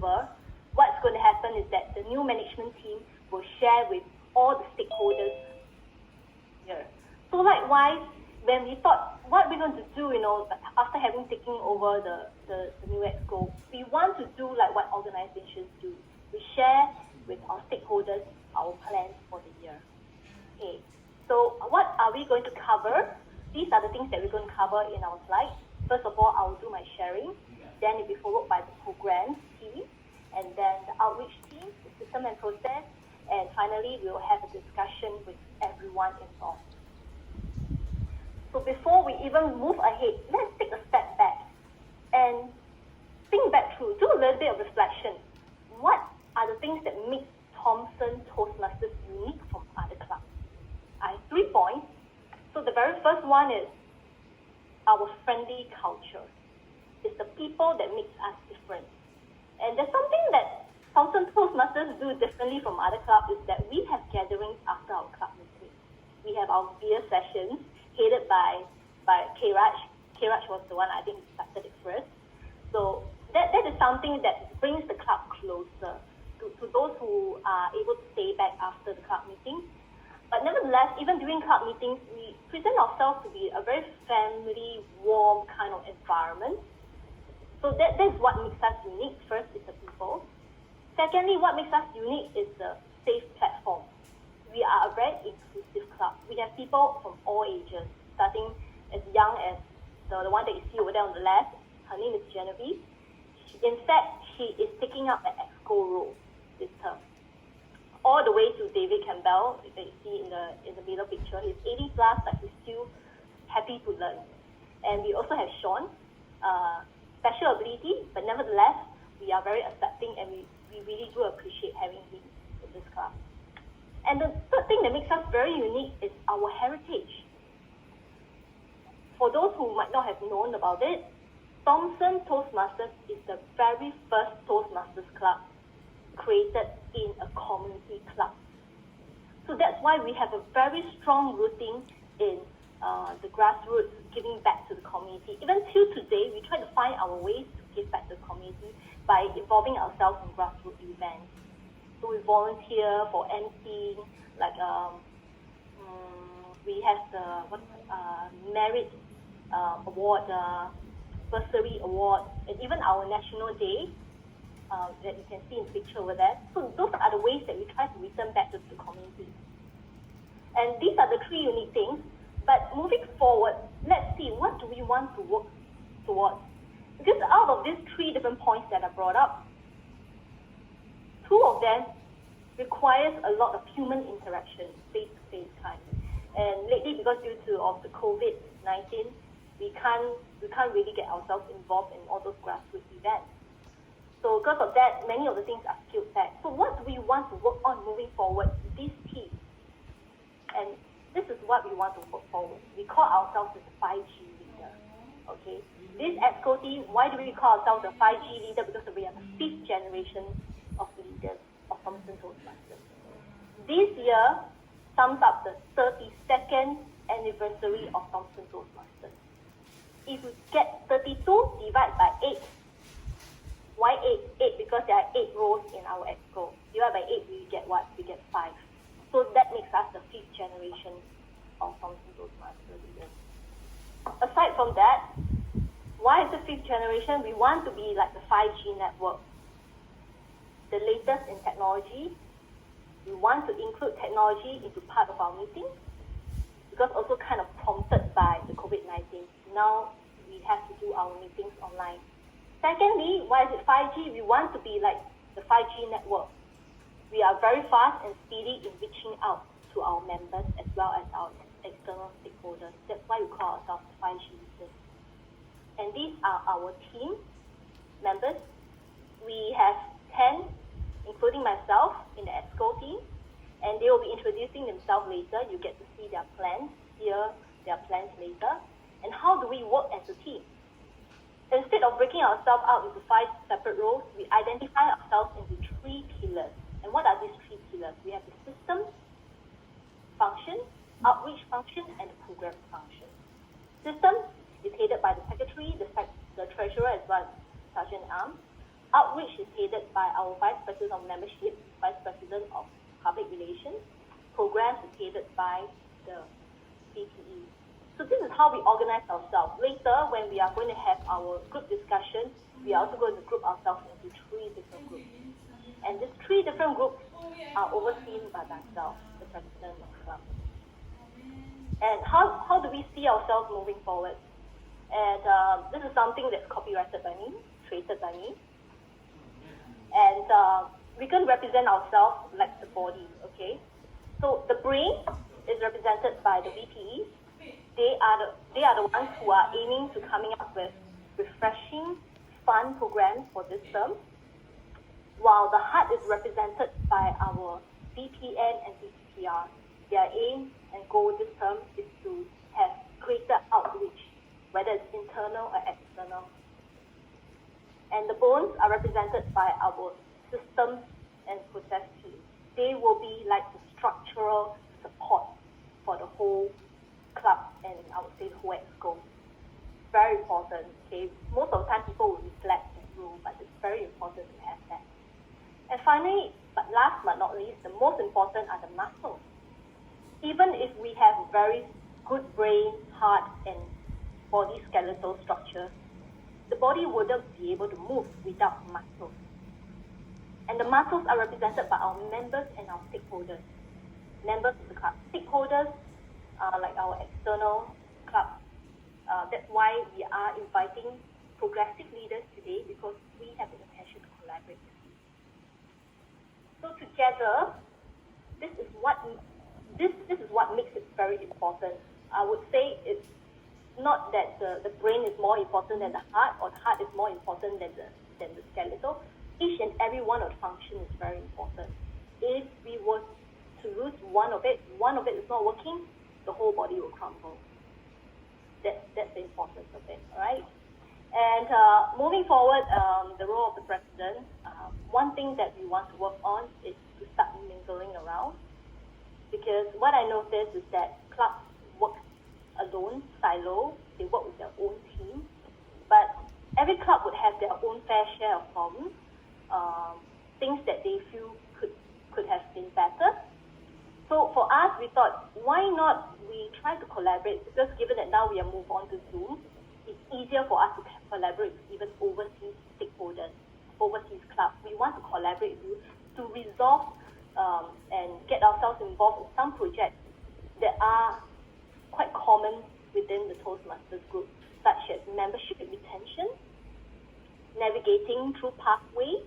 over, what's going to happen is that the new management team will share with all the stakeholders here. So likewise, when we thought, what we're going to do, after having taken over the new EXCO, we want to do like what organizations do. We share with our stakeholders our plans for the year. Okay, so what are we going to cover? These are the things that we're going to cover in our slides. First of all, I will do my sharing. Then it will be followed by the programs team, and then the outreach team, the system and process, and finally, we will have a discussion with everyone involved. So before we even move ahead, let's take a step back and think back through, do a little bit of reflection. What are the things that make Thomson Toastmasters unique from other clubs? I have 3 points. So the very first one is our friendly culture. It's the people that makes us different. And there's something that Thomson Toastmasters do differently from other clubs is that we have gatherings after our club meeting. We have our beer sessions headed by K-Raj. K-Raj was the one I think started it first. So that is something that brings the club closer to those who are able to stay back after the club meeting. But nevertheless, even during club meetings, we present ourselves to be a very family, warm kind of environment. So that's what makes us unique. First is the people. Secondly, what makes us unique is the safe platform. We are a very inclusive club. We have people from all ages, starting as young as the one that you see over there on the left. Her name is Genevieve. In fact, she is taking up an EXCO role this term. All the way to David Campbell, that you see in the middle picture. He's 80 plus, but he's still happy to learn. And we also have Sean, special ability, but nevertheless, we are very accepting and we really do appreciate having him in this club. And the third thing that makes us very unique is our heritage. For those who might not have known about it, Thomson Toastmasters is the very first Toastmasters club created in a community club. So that's why we have a very strong rooting in the grassroots, giving back to the community. Even till today, we try to find our ways to give back to the community by involving ourselves in grassroots events. So we volunteer for emceeing, like we have the merit award, bursary award, and even our national day that you can see in the picture over there. So those are the ways that we try to return back to the community. And these are the 3 unique things. But moving forward, let's see, what do we want to work towards? Because out of these 3 different points that I brought up, 2 of them requires a lot of human interaction, face-to-face kind. And lately, because due to the COVID-19, we can't really get ourselves involved in all those grassroots events. So because of that, many of the things are scaled back. So what do we want to work on moving forward with this team? And this is what we want to work forward. We call ourselves the 5G leader. Okay? This EXCO team, why do we call ourselves the 5G leader? Because we are the 5th generation of leaders of Thomson Toastmasters. This year sums up the 32nd anniversary of Thomson Toastmasters. If we get 32 divided by 8, why 8? 8 because there are 8 rows in our EXCO. Divided by 8, we get what? We get 5. So that makes us the 5th generation of Thomson Toastmasters leaders. Aside from that, why is the 5th generation? We want to be like the 5G network, the latest in technology. We want to include technology into part of our meetings, because also kind of prompted by the COVID-19. Now we have to do our meetings online. Secondly, why is it 5G? We want to be like the 5G network. We are very fast and speedy in reaching out to our members as well as our external stakeholders. That's why we call ourselves the 5G leaders. And these are our team members. We have 10, including myself, in the EXCO team, and they will be introducing themselves later. You get to see their plans, hear their plans later. And how do we work as a team? Instead of breaking ourselves out into 5 separate roles, we identify ourselves into 3 pillars. And what are these 3 pillars? We have the system function, outreach function, and the program function. System is headed by the secretary, the treasurer, as well as Sergeant Arm. Outreach is headed by our Vice President of Membership, Vice President of Public Relations. Programs is headed by the VPE. So this is how we organize ourselves. Later, when we are going to have our group discussion, we are also going to group ourselves into 3 different groups. And these 3 different groups are overseen by myself, the president of the club. And how do we see ourselves moving forward? And this is something that's copyrighted by me, created by me. And we can represent ourselves like the body, okay? So the brain is represented by the VPEs. They are the ones who are aiming to coming up with refreshing, fun programs for this term, while the heart is represented by our VPN and VPPR. Their aim and goal this term is to have greater outreach, whether it's internal or external. And the bones are represented by our systems and process team. They will be like the structural support for the whole club and I would say the whole exco. Very important, okay? Most of the time people will neglect that rule, but it's very important to have that. And finally, but last but not least, the most important are the muscles. Even if we have a very good brain, heart, and body skeletal structure, the body wouldn't be able to move without muscles. And the muscles are represented by our members and our stakeholders. Members of the club. Stakeholders are like our external club. That's why we are inviting progressive leaders today, because we have the intention to collaborate with you. So together, this is what makes it very important. I would say it's not that the brain is more important than the heart, or the heart is more important than the skeletal. Each and every one of the functions is very important. If we were to lose one of it is not working, the whole body will crumble. That's the importance of it, all right? And moving forward, the role of the president, one thing that we want to work on is to start mingling around. Because what I noticed is that clubs work alone, silo, they work with their own team. But every club would have their own fair share of problems, things that they feel could have been better. So for us, we thought, why not we try to collaborate? Because given that now we are moved on to Zoom, it's easier for us to collaborate with even overseas stakeholders, overseas clubs. We want to collaborate with you to resolve and get ourselves involved in some projects that are quite common within the Toastmasters group, such as membership retention, navigating through pathways,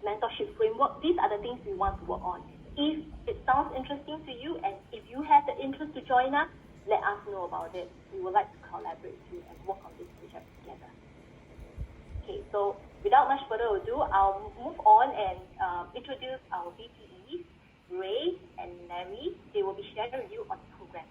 mentorship framework. These are the things we want to work on. If it sounds interesting to you, and if you have the interest to join us, let us know about it. We would like to collaborate with you and work on this project together. Okay, so without much further ado, I'll move on and introduce our VPEs, Ray and Mary. They will be sharing with you on the program.